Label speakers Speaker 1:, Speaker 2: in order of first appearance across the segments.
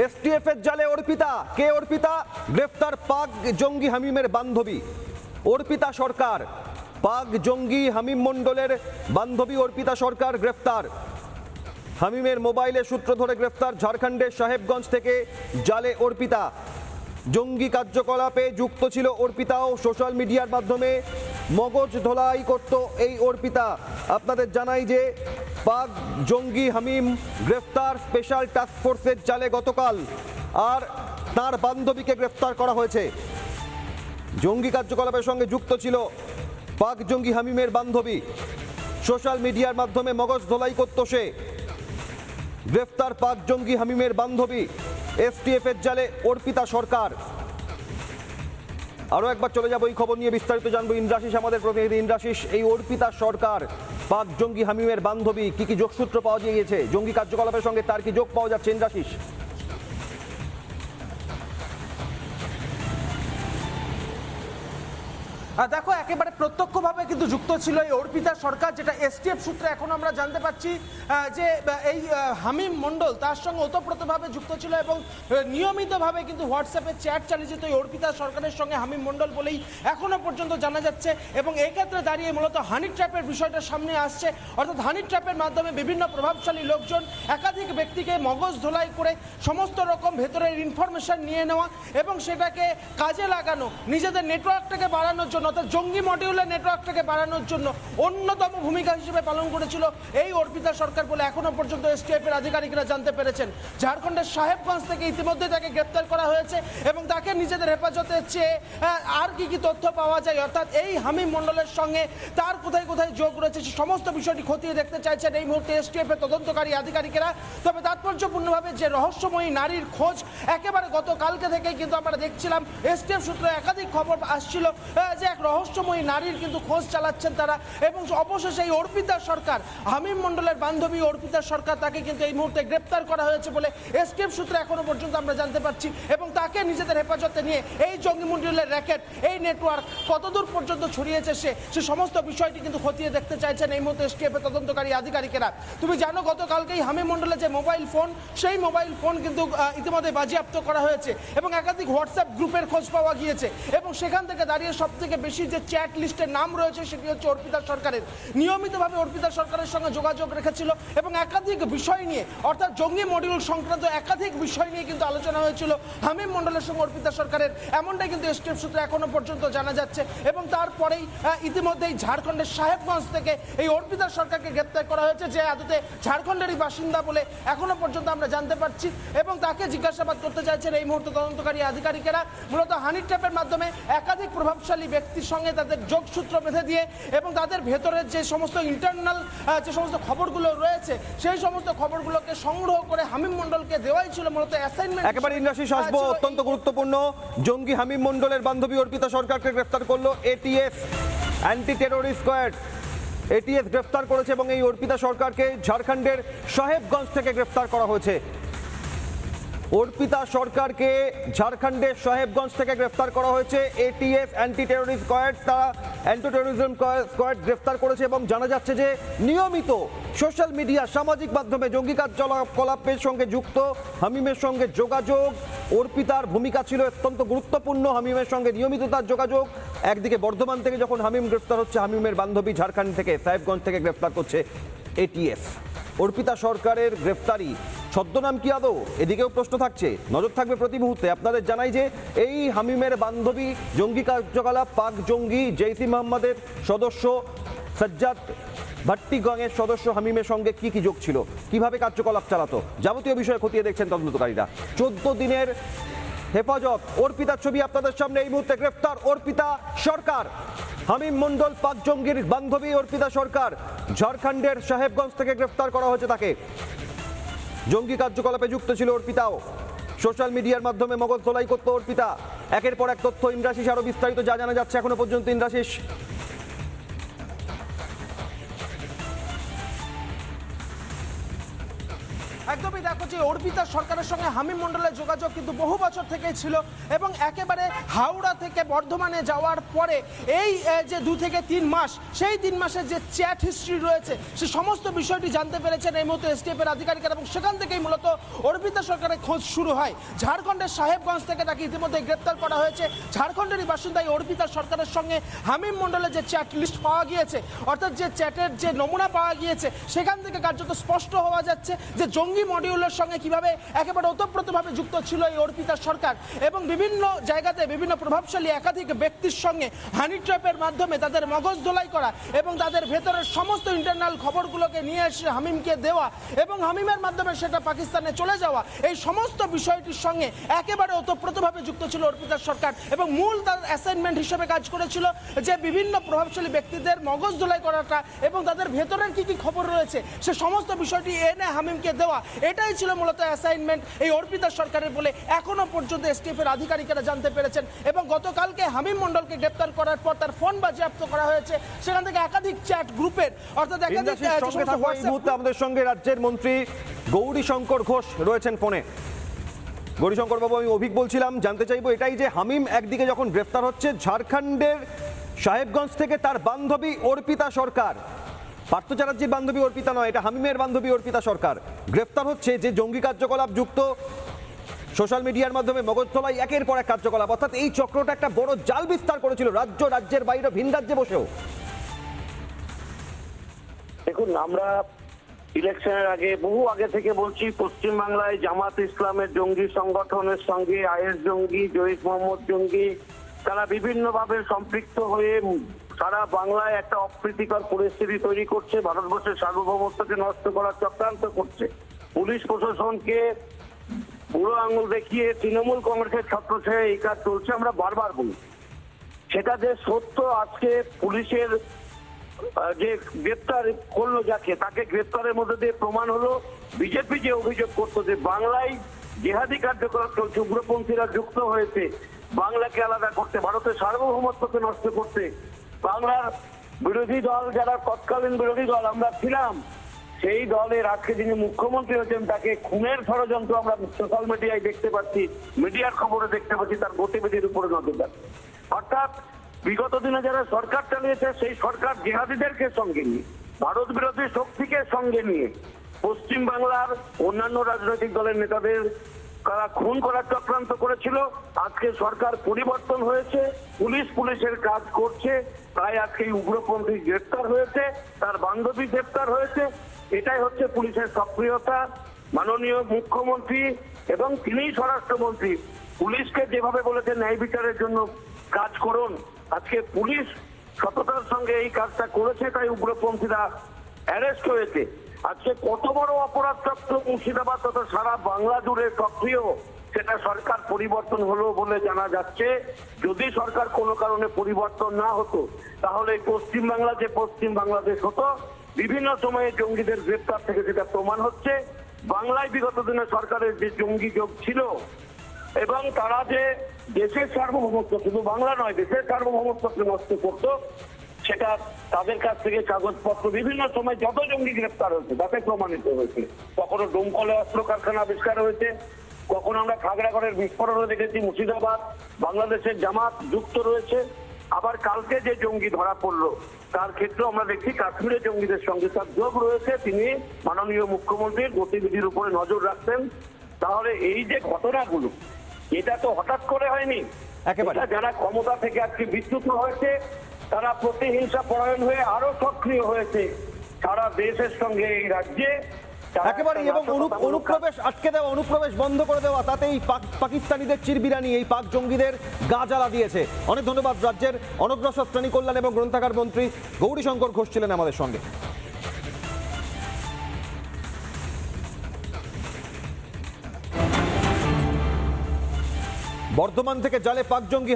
Speaker 1: STF এর জালে অর্পিতা। কে অর্পিতা? গ্রেফতার পাক জঙ্গি হামিমের বান্ধবী অর্পিতা সরকার। পাক জঙ্গি হামিম মণ্ডলের বান্ধবী অর্পিতা সরকার গ্রেফতার। হামিমের মোবাইলের সূত্র ধরে গ্রেফতার ঝাড়খণ্ডের সাহেবগঞ্জ থেকে জালে অর্পিতা। জঙ্গি কার্যকলাপে যুক্ত ছিল অর্পিতাও। সোশ্যাল মিডিয়ার মাধ্যমে মগজ ধোলাই করত এই অর্পিতা। আপনাদের জানাই যে পাক জঙ্গি হামিম গ্রেফতার স্পেশাল টাস্ক ফোর্সের জালে গতকাল, আর তার বান্ধবীকে গ্রেফতার করা হয়েছে। জঙ্গি কার্যকলাপের সঙ্গে যুক্ত ছিল পাক জঙ্গি হামিমের বান্ধবী। সোশ্যাল মিডিয়ার মাধ্যমে মগজ ধোলাই করত সে। গ্রেফতার পাক জঙ্গি হামিমের বান্ধবী এসটিএফ এর জালে অর্পিতা সরকার। আরো একবার চলে যাবো এই খবর নিয়ে, বিস্তারিত জানবো। ইন্দ্রাশিস আমাদের প্রতিনিধি। ইন্দ্রাশিস, এই অর্পিতা সরকার পাক জঙ্গি হামিমের বান্ধবী, কি কি যোগসূত্র পাওয়া গিয়েছে? জঙ্গি কার্যকলাপের সঙ্গে তার কি যোগ পাওয়া যাচ্ছে? ইন্দ্রাশিস,
Speaker 2: দেখো, একেবারে প্রত্যক্ষভাবে কিন্তু যুক্ত ছিল এই অর্পিতা সরকার, যেটা এসটিএফ সূত্রে এখন আমরা জানতে পাচ্ছি যে এই হামিম মণ্ডল তার সঙ্গে ওতপ্রোতভাবে যুক্ত ছিল এবং নিয়মিতভাবে কিন্তু হোয়াটসঅ্যাপে চ্যাট চালিয়ে যেত এই অর্পিতা সরকারের সঙ্গে হামিম মণ্ডল বলেই এখনো পর্যন্ত জানা যাচ্ছে। এবং এই ক্ষেত্রে দাঁড়িয়ে মূলত হানি ট্র্যাপের বিষয়টা সামনে আসছে, অর্থাৎ হানি ট্র্যাপের মাধ্যমে বিভিন্ন প্রভাবশালী লোকজন একাধিক ব্যক্তিকে মগজ ধোলাই করে সমস্ত রকম ভেতরের ইনফরমেশন নিয়ে নেওয়া এবং সেটাকে কাজে লাগানো, নিজেদের নেটওয়ার্কটাকে বাড়ানোর জন্য, অর্থাৎ জঙ্গি মডিউলের নেটওয়ার্কটাকে বাড়ানোর জন্য অন্যতম ভূমিকা হিসেবে পালন করেছিল এই অর্পিতা সরকার বলে এখনো পর্যন্ত এসটিএফ এর আধিকারিকরা জানতে পেরেছেন। ঝাড়খণ্ডের সাহেবগঞ্জ থেকে ইতিমধ্যে তাকে গ্রেপ্তার করা হয়েছে এবং তাকে নিজেদের হেফাজতে চেয়ে আর কি কি তথ্য পাওয়া যায়, অর্থাৎ এই হামিম মণ্ডলের সঙ্গে তার কোথায় কোথায় যোগ রয়েছে সে সমস্ত বিষয়টি খতিয়ে দেখতে চাইছেন এই মুহূর্তে এসটিএফ এর তদন্তকারী আধিকারিকেরা। তবে তাৎপর্যপূর্ণভাবে যে রহস্যময়ী নারীর খোঁজ একেবারে গতকালকে থেকেই কিন্তু আমরা দেখছিলাম এসটিএফ সূত্রে একাধিক খবর আসছিল যে এক রহস্যময়ী নারীর কিন্তু খোঁজ চালাচ্ছেন তারা। এবং অবশেষে এই অর্পিতা সরকার, হামিম মণ্ডলের বান্ধবী অর্পিতা সরকার, তাকে কিন্তু এই মুহূর্তে গ্রেপ্তার করা হয়েছে বলে এসটিএফ সূত্রে এখনো পর্যন্ত আমরা জানতে পারছি। এবং তাকে নিজেদের হেফাজতে নিয়ে এই জঙ্গি মণ্ডলের র্যাকেট, এই নেটওয়ার্ক কতদূর পর্যন্ত ছড়িয়েছে সে সমস্ত বিষয়টি কিন্তু খতিয়ে দেখতে চাইছেন এই মুহূর্তে এসটিএফ এর তদন্তকারী আধিকারিকেরা। তুমি জানো গতকালকেই হামিম মণ্ডলের যে মোবাইল ফোন, সেই মোবাইল ফোন কিন্তু ইতিমধ্যে বাজেয়াপ্ত করা হয়েছে এবং একাধিক হোয়াটসঅ্যাপ গ্রুপের খোঁজ পাওয়া গিয়েছে এবং সেখান থেকে দাঁড়িয়ে সব থেকে বেশি যে চ্যাট লিস্টের নাম রয়েছে সেটি হচ্ছে অর্পিতা সরকারের। নিয়মিতভাবে অর্পিতা সরকারের সঙ্গে যোগাযোগ রেখেছিল এবং একাধিক বিষয় নিয়ে, অর্থাৎ জঙ্গি মডিউল সংক্রান্ত একাধিক বিষয় নিয়ে কিন্তু আলোচনা হয়েছিল হামিম মণ্ডলের সঙ্গে অর্পিতা সরকারের, এমনটাই কিন্তু এসটিএফ সূত্রে এখনো পর্যন্ত জানা যাচ্ছে। এবং তারপরেই ইতিমধ্যেই ঝাড়খণ্ডের সাহেবগঞ্জ থেকে এই অর্পিতা সরকারকে গ্রেপ্তার করা হয়েছে, যে আদতে ঝাড়খণ্ডেরই বাসিন্দা বলে এখনো পর্যন্ত আমরা জানতে পারছি। এবং তাকে জিজ্ঞাসাবাদ করতে চাইছেন এই মুহূর্তে তদন্তকারী আধিকারিকেরা, মূলত হানি ট্র্যাপের মাধ্যমে একাধিক প্রভাবশালী ব্যক্তির সঙ্গে তাদের যোগসূত্র বেঁধে দিয়ে এবং তাদের ভেতরের যে সমস্ত ইন্টারনাল যে সমস্ত খবরগুলো রয়েছে সেই সমস্ত খবরগুলোকে সংগ্রহ করে হামিম মণ্ডলকে দেওয়াই ছিল মূলত অ্যাসাইনমেন্ট।
Speaker 1: একেবারে ইন্দ্রাশিস আসবো, অত্যন্ত গুরুত্বপূর্ণ। জঙ্গি হামিম মণ্ডলের বান্ধবী অর্পিতা সরকারকে গ্রেফতার করলো ATS, anti terrorist squad. ATS গ্রেফতার করেছে এবং এই অর্পিতা সরকারকে ঝাড়খণ্ডের সাহেবগঞ্জ থেকে গ্রেফতার করা হয়েছে। অর্পিতা সরকারকে ঝাড়খণ্ডের সাহেবগঞ্জ থেকে গ্রেফতার করা হয়েছে এটিএস, অ্যান্টি টেরোরিস্ট স্কোয়াড। তারা অ্যান্টি টেরোরিজম স্কোয়াড গ্রেফতার করেছে এবং জানা যাচ্ছে যে নিয়মিত সোশ্যাল মিডিয়া, সামাজিক মাধ্যমে জঙ্গি কার্যকলাপের সঙ্গে যুক্ত হামিমের সঙ্গে যোগাযোগ। অর্পিতার ভূমিকা ছিল অত্যন্ত গুরুত্বপূর্ণ হামিমের সঙ্গে নিয়মিত তার যোগাযোগ। একদিকে বর্ধমান থেকে যখন হামিম গ্রেফতার হচ্ছে, হামিমের বান্ধবী ঝাড়খণ্ড থেকে সাহেবগঞ্জ থেকে গ্রেফতার করছে এটিএস। অর্পিতা সরকারের গ্রেফতারি ছদ্মনাম কি আদৌ? এদিকেও প্রশ্ন থাকছে, নজর থাকবে প্রতি মুহূর্তে। আপনাদের জানাই যে এই হামিমের বান্ধবী জঙ্গি কার্যকলাপ, পাক জঙ্গি জৈসি মোহাম্মদের সদস্য সাজ্জাদ ভাট্টি গ্যাংয়ের সদস্য হামিমের সঙ্গে কি কি যোগ ছিল, কিভাবে কার্যকলাপ চালাতো, যাবতীয় বিষয়ে খতিয়ে দেখছেন তদন্তকারীরা। 14 দিনের হেফাজত। অর্পিতার ছবি আপনাদের সামনে। এই মুহূর্তে গ্রেফতার অর্পিতা সরকার। হামিম মণ্ডল পাক জঙ্গির বান্ধবী অর্পিতা সরকার ঝাড়খণ্ডের সাহেবগঞ্জ থেকে গ্রেফতার করা হয়েছে তাকে। জঙ্গি কার্যকলাপে যুক্ত ছিল অর্পিতাও। সোশ্যাল মিডিয়ার মাধ্যমে মগজ ধোলাই করত অর্পিতা। একের পর এক তথ্য। ইন্দ্রাশিস, আরো বিস্তারিত যা জানা যাচ্ছে এখনো পর্যন্ত। ইন্দ্রাশিস,
Speaker 2: একদমই দেখো যে অর্পিতা সরকারের সঙ্গে হামিম মণ্ডলের যোগাযোগ কিন্তু বহু বছর থেকেই ছিল এবং একেবারে হাওড়া থেকে বর্ধমানে যাওয়ার পরে এই যে 2 থেকে 3 মাস, সেই 3 মাসের যে চ্যাট হিস্ট্রি রয়েছে সে সমস্ত বিষয়টি জানতে পেরেছেন এই মুহূর্তে এসটিএফ এর আধিকারিকেরা এবং সেখান থেকেই মূলত অর্পিতা সরকারের খোঁজ শুরু হয়। ঝাড়খণ্ডের সাহেবগঞ্জ থেকে তাকে ইতিমধ্যে গ্রেপ্তার করা হয়েছে। ঝাড়খণ্ডেরই বাসিন্দা এই অর্পিতা সরকারের সঙ্গে হামিম মণ্ডলের যে চ্যাট লিস্ট পাওয়া গিয়েছে, অর্থাৎ যে চ্যাটের যে নমুনা পাওয়া গিয়েছে, সেখান থেকে কার্যত স্পষ্ট হওয়া যাচ্ছে যে জঙ্গি মডিউলের সঙ্গে কিভাবে একেবারে ওতপ্রোতভাবে যুক্ত ছিল এই অর্পিতা সরকার এবং বিভিন্ন জায়গাতে বিভিন্ন প্রভাবশালী একাধিক ব্যক্তির সঙ্গে হানি ট্র্যাপের মাধ্যমে তাদের মগজ ধোলাই করা এবং তাদের ভেতরের সমস্ত ইন্টারনাল খবরগুলোকে নিয়ে এসে হামিমকে দেওয়া এবং হামিমের মাধ্যমে সেটা পাকিস্তানে চলে যাওয়া, এই সমস্ত বিষয়টির সঙ্গে একেবারে ওতপ্রোতভাবে যুক্ত ছিল অর্পিতা সরকার এবং মূল তার অ্যাসাইনমেন্ট হিসেবে কাজ করেছিল যে বিভিন্ন প্রভাবশালী ব্যক্তিদের মগজ ধোলাই করাটা এবং তাদের ভেতরের কি কি খবর রয়েছে সে সমস্ত বিষয়টি এনে হামিমকে দেওয়া, এটাই ছিল মূলত অ্যাসাইনমেন্ট এই অর্পিতা সরকারের বলে এখনো পর্যন্ত এসটিএফ এর আধিকারিকেরা জানতে পেরেছেন। এবং গতকালকে হামিম মণ্ডলকে গ্রেপ্তার করার পর তার ফোন বাজেয়াপ্ত করা হয়েছে, সেখান থেকে একাধিক চ্যাট গ্রুপের অর্থাৎ একাধিক
Speaker 1: এই মুহূর্তে আমাদের সঙ্গে রাজ্যের মন্ত্রী গৌরীশঙ্কর ঘোষ রয়েছেন ফোনে। গৌরীশঙ্কর বাবু, আমি অভিক বলছিলাম, জানতে চাইবো এটাই যে হামিম একদিকে যখন গ্রেফতার হচ্ছে ঝাড়খণ্ডের সাহেবগঞ্জ থেকে তার বান্ধবী অর্পিতা সরকার, পার্থ চ্যাটার্জির বান্ধবী অর্পিতা নয়, এটা হামিমের বান্ধবী অর্পিতা সরকার গ্রেফতার হচ্ছে, যে জঙ্গি কার্যকলাপ যুক্ত সোশ্যাল মিডিয়ার মাধ্যমে মগজ ধোলাই একের পর এক কার্যকলাপ, অর্থাৎ এই চক্রটা একটা বড় জাল বিস্তার করেছিল রাজ্যের বাইরে ভিন রাজ্যে বসেও।
Speaker 3: দেখুন, আমরা ইলেকশনের আগে বহু আগে থেকে বলছি পশ্চিমবাংলায় জামাত ইসলামের জঙ্গি সংগঠনের সঙ্গে আইএস জঙ্গি, জৈশ মোহাম্মদ জঙ্গি, তারা বিভিন্নভাবে সম্পৃক্ত হয়ে সারা বাংলায় একটা অপ্রীতিকর পরিস্থিতি তৈরি করছে, ভারতবর্ষের সার্বভৌমত্বকে নষ্ট করার চক্রান্ত করছে। পুলিশ প্রশাসনকে বুড়ো আঙুল দেখিয়ে তৃণমূল কংগ্রেসের ছত্রছায়ায় এই কাজ চলছে, আমরা বারবার বলি। সেটা যে সত্য, আজকে পুলিশের যে গ্রেপ্তার করলো যাকে, তাকে গ্রেপ্তারের মধ্যে দিয়ে প্রমাণ হলো বিজেপি যে অভিযোগ করতো যে বাংলায় জেহাদি কার্যকলাপ চলছে, উগ্রপন্থীরা যুক্ত হয়েছে বাংলাকে আলাদা করতে, ভারতের সার্বভৌমত্বকে নষ্ট করতে। বাংলার বিরোধী দল যারা তৎকালীন বিরোধী দল আমরা ছিলাম, সেই দলের আজকে যিনি মুখ্যমন্ত্রী হয়েছেন তাকে খুনের ষড়যন্ত্র আমরা সোশ্যাল মিডিয়ায় দেখতে পাচ্ছি, মিডিয়ার খবরে দেখতে পাচ্ছি, তার গতিবিধির উপরে নজর রাখছে। অর্থাৎ বিগত দিনে যারা সরকার চালিয়েছে সেই সরকার জেহাদিদেরকে সঙ্গে নিয়ে, ভারত বিরোধী শক্তিকে সঙ্গে নিয়ে পশ্চিম বাংলার অন্যান্য রাজনৈতিক দলের নেতাদের তারা খুন করার চক্রান্ত করেছিল। আজকে সরকার পরিবর্তন হয়েছে, পুলিশের কাজ করছে, তাই আজকে এই উগ্রপন্থী গ্রেপ্তার হয়েছে, তার বান্ধবী গ্রেপ্তার হয়েছে। এটাই হচ্ছে পুলিশের সক্রিয়তা। মাননীয় মুখ্যমন্ত্রী এবং তিনিই স্বরাষ্ট্রমন্ত্রী পুলিশকে যেভাবে বলেছে ন্যায় বিচারের জন্য কাজ করুন, আজকে পুলিশ সততার সঙ্গে এই কাজটা করেছে, তাই উগ্রপন্থীরা অ্যারেস্ট হয়েছে। আজকে কত বড় অপরাধ চক্র মুর্শিদাবাদ তথা সারা বাংলা জুড়ে সক্রিয়, সেটা সরকার পরিবর্তন হলো বলে জানা যাচ্ছে। যদি সরকার কোনো কারণে পরিবর্তন না হতো তাহলে পশ্চিম বাংলা যে পশ্চিম বাংলাদেশ হতো। বিভিন্ন সময়ে জঙ্গিদের গ্রেপ্তার থেকে যেটা প্রমাণ হচ্ছে, বাংলায় বিগত দিনে সরকারের যে জঙ্গি যোগ ছিল এবং তারা যে দেশের সার্বভৌমত্ব, শুধু বাংলা নয় দেশের সার্বভৌমত্বকে নষ্ট করতো, সেটা তাদের কাছ থেকে কাগজপত্র বিভিন্ন সময় যত জঙ্গি গ্রেপ্তার হয়েছে তাতে প্রমাণিত হয়েছে। কখনো ডোমকলে অস্ত্র কারখানা আবিষ্কার হয়েছে, কখনো আমরা খাগড়াগড়ের বিস্ফোরণও দেখেছি, মুর্শিদাবাদ বাংলাদেশের জামাত যুক্ত রয়েছে। আবার কালকে যে জঙ্গি ধরা পড়লো তার ক্ষেত্রেও আমরা দেখছি কাশ্মীরের জঙ্গিদের সঙ্গে তার যোগ রয়েছে। তিনি মাননীয় মুখ্যমন্ত্রীর গতিবিধির উপরে নজর রাখতেন। তাহলে এই যে ঘটনাগুলো, এটা তো হঠাৎ করে হয়নি,
Speaker 1: একেবারে
Speaker 3: যারা ক্ষমতা থেকে আজকে বিচ্যুত হয়েছে তারা প্রতিহিংসা পরায়ণ হয়ে আরো সক্রিয় হয়েছে সারা দেশের সঙ্গে এই রাজ্যে
Speaker 1: একেবারে, এবং অনুপ্রবেশ আটকে দেওয়া, অনুপ্রবেশ বন্ধ করে দেওয়া, তাতে এই পাকিস্তানিদের চিরবিরানি, এই পাক জঙ্গিদের গা জ্বালা দিয়েছে। অনেক ধন্যবাদ। রাজ্যের অনগ্রসর প্রাণী কল্যাণ এবং গ্রন্থাগার মন্ত্রী গৌরীশঙ্কর ঘোষ ছিলেন আমাদের সঙ্গে। বর্ধমান থেকে জালে পাক জঙ্গি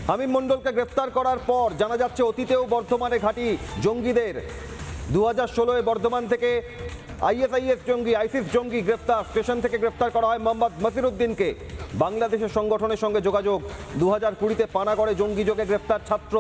Speaker 1: হামিম মণ্ডলকে গ্রেফতার করার পর জানা যাচ্ছে অতীতেও বর্ধমানে ঘাঁটি জঙ্গিদের। 2016-এ বর্ধমান থেকে আইএসআইএস জঙ্গি, আইসিস জঙ্গি গ্রেফতার, স্টেশন থেকে গ্রেফতার করা হয় মোহাম্মদ মসিরুদ্দিনকে। বাংলাদেশের সংগঠনের সঙ্গে যোগাযোগ। 2020-তে পানাগড়ে জঙ্গি যোগে গ্রেফতার ছাত্র।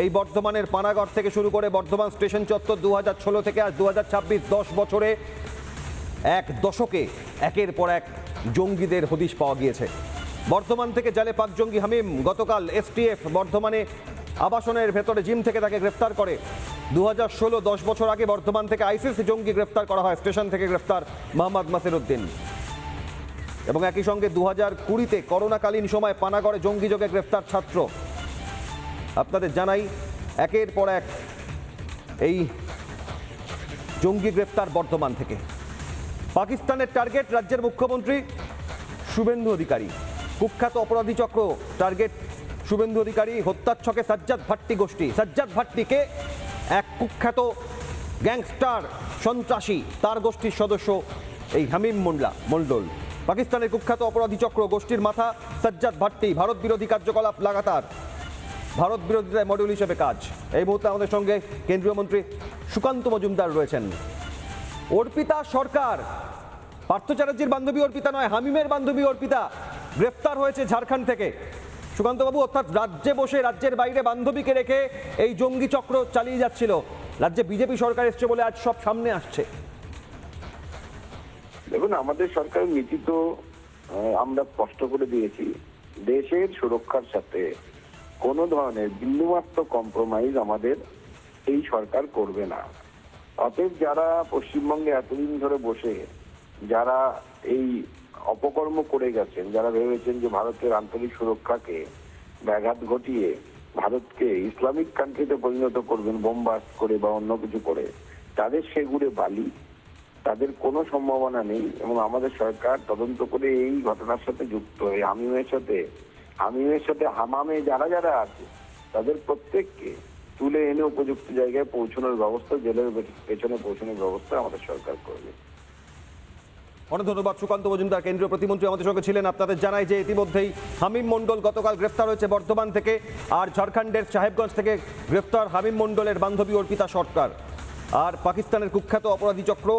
Speaker 1: এই বর্ধমানের পানাগড় থেকে শুরু করে বর্ধমান স্টেশন চত্বর 2016 থেকে আজ 2026, 10 বছরে এক দশকে একের পর এক জঙ্গিদের হদিশ পাওয়া গিয়েছে। বর্ধমান থেকে জালে পাক জঙ্গি হামিম গতকাল এসটিএফ বর্ধমানে আবাসনের ভেতরে জিম থেকে তাকে গ্রেফতার করে। 2016 10 বছর আগে বর্ধমান থেকে আইসিস জঙ্গি গ্রেফতার করা হয়, স্টেশন থেকে গ্রেফতার মোহাম্মদ মাসির উদ্দিন। এবং একই সঙ্গে 2020-তে করোনাকালীন সময় পানাগড়ে জঙ্গি যোগে গ্রেফতার ছাত্র। আপনাদের জানাই একের পর এক এই জঙ্গি গ্রেফতার বর্ধমান থেকে। পাকিস্তানের টার্গেট রাজ্যের মুখ্যমন্ত্রী শুভেন্দু অধিকারী। কুখ্যাত অপরাধী চক্র টার্গেট শুভেন্দু অধিকারী। হত্যার ছকে সাজ্জাদ ভাট্টি গোষ্ঠী। সাজ্জাদ ভাট্টিকে এক কুখ্যাত গ্যাংস্টার সন্ত্রাসী, তার গোষ্ঠীর সদস্য এই হামিম মন্ডল। পাকিস্তানের কুখ্যাত অপরাধী চক্র গোষ্ঠীর মাথা সাজ্জাদ ভাট্টি। ভারত বিরোধী কার্যকলাপ লাগাতার, ভারত বিরোধিতায় মডিউল হিসেবে কাজ। এই মুহূর্তে আমাদের সঙ্গে কেন্দ্রীয় মন্ত্রী সুকান্ত মজুমদার রয়েছেন। অর্পিতা সরকার, পার্থ চ্যাটার্জির বান্ধবী অর্পিতা নয়, হামিমের বান্ধবী অর্পিতা গ্রেফতার হয়েছে ঝাড়খণ্ড থেকে। সুকান্তবাবু, অর্থাৎ রাজ্যে বসে রাজ্যের বাইরে বান্ধবীকে রেখে এই জঙ্গি চক্র চালিয়ে যাচ্ছিল। রাজ্যে বিজেপি সরকার এসছে বলে আজ সব সামনে আসছে।
Speaker 4: দেখুন, আমাদের সরকারের নীতি তো আমরা স্পষ্ট করে দিয়েছি, দেশের সুরক্ষার সাথে কোনো ধরনের বিন্দুমাত্র কম্প্রোমাইজ আমাদের এই সরকার করবে না। অতএব যারা পশ্চিমবঙ্গে এতদিন ধরে বসে যারা এই অপকর্ম করে গেছেন, যারা ভেবেছেন যে ভারতের আন্তরিক সুরক্ষাকে ব্যাঘাত ঘটিয়ে ভারতকে ইসলামিক কান্ট্রিতে পরিণত করবেন বোমবাস্ট করে বা অন্য কিছু করে, তাদের সেগুড়ে বালি, তাদের কোনো সম্ভাবনা নেই। এবং আমাদের সরকার তদন্ত করে এই ঘটনার সাথে যুক্ত এই হামিমের সাথে হামামে যারা যারা আছে তাদের প্রত্যেককে তুলে এনে উপযুক্ত জায়গায় পৌঁছানোর ব্যবস্থা, জেলের পেছনে পৌঁছানোর ব্যবস্থা আমাদের সরকার করবে।
Speaker 1: অনেক ধন্যবাদ সুকান্ত মজুমদার, কেন্দ্রীয় প্রতিমন্ত্রী আমাদের সঙ্গে ছিলেন। আপনাদের জানাই যে ইতিমধ্যেই হামিম মন্ডল গতকাল গ্রেফতার হয়েছে বর্ধমান থেকে, আর ঝাড়খণ্ডের সাহেবগঞ্জ থেকে গ্রেফতার হামিম মন্ডলের বান্ধবী অর্পিতা সরকার। আর পাকিস্তানের কুখ্যাত অপরাধী চক্র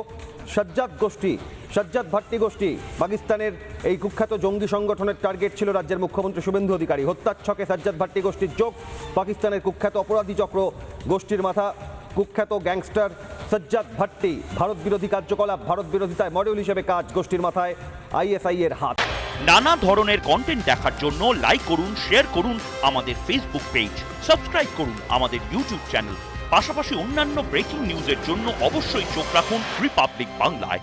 Speaker 1: সাজ্জাদ ভাট্টি গোষ্ঠী, পাকিস্তানের এই কুখ্যাত জঙ্গি সংগঠনের টার্গেট ছিল রাজ্যের মুখ্যমন্ত্রী শুভেন্দু অধিকারী। হত্যার ছকে সাজ্জাদ ভাট্টি গোষ্ঠীর যোগ। পাকিস্তানের কুখ্যাত অপরাধী চক্র গোষ্ঠীর মাথা কুখ্যাত গ্যাংস্টার সাজ্জাদ ভাট্টি। ভারত বিরোধী কার্যকলাপ, ভারত বিরোধিতায় মডিউল হিসেবে কাজ, গোষ্ঠীর মাথায় আইএসআই এর হাত।
Speaker 5: নানা ধরনের কন্টেন্ট দেখার জন্য লাইক করুন, শেয়ার করুন আমাদের ফেসবুক পেজ, সাবস্ক্রাইব করুন আমাদের ইউটিউব চ্যানেল। পাশাপাশি অন্যান্য ব্রেকিং নিউজের জন্য অবশ্যই চোখ রাখুন রিপাবলিক বাংলায়।